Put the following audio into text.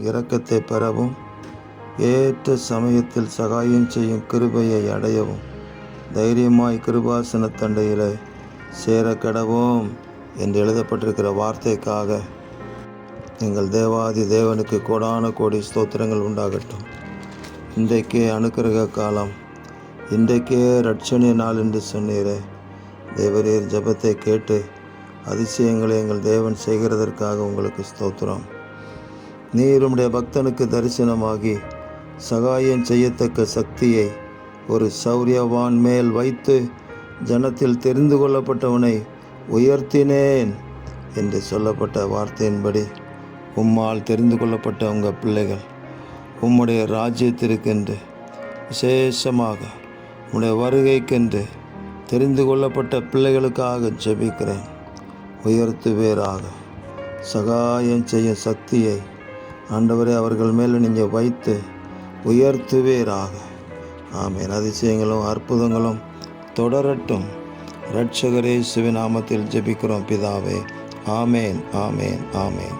இரக்கத்தை பெறவும் ஏற்ற சமயத்தில் சகாயம் செய்யும் கிருபையை அடையவும் தைரியமாய் கிருபாசன தண்டையில் சேர கடவோம் என்று எழுதப்பட்டிருக்கிற வார்த்தைக்காக எங்கள் தேவாதி தேவனுக்கு கோடான கோடி ஸ்தோத்திரங்கள் உண்டாகட்டும். இன்றைக்கே அனுக்கிரக காலம், இன்றைக்கே ரட்சணிய நாள் என்று சொன்னீரே. தேவரீர் ஜெபத்தை கேட்டு அதிசயங்களை எங்கள் தேவன் செய்கிறதற்காக உங்களுக்கு ஸ்தோத்திரம். நீர் உம்முடைய பக்தனுக்கு தரிசனமாகி சகாயம் செய்யத்தக்க சக்தியை ஒரு சௌரியவான் மேல் வைத்து ஜனத்தில் தெரிந்து கொள்ளப்பட்டவனை உயர்த்தினேன் என்று சொல்லப்பட்ட வார்த்தையின்படி உம்மால் தெரிந்து கொள்ளப்பட்ட உங்கள் பிள்ளைகள் உம்முடைய ராஜ்யத்திற்கென்று விசேஷமாக உம்முடைய வருகைக்கென்று தெரிந்து கொள்ளப்பட்ட பிள்ளைகளுக்காக ஜெபிக்கிறேன். உயர்த்துவீராக. சகாயம் செய்யும் சக்தியை ஆண்டவரே அவர்கள் மேலே நீங்கள் வைத்து உயர்த்துவீராக. ஆமென். அதிசயங்களும் அற்புதங்களும் தொடரட்டும். இரட்சகர் இயேசுவின் நாமத்தில் ஜெபிக்கிறோம் பிதாவே. ஆமென், ஆமென், ஆமென்.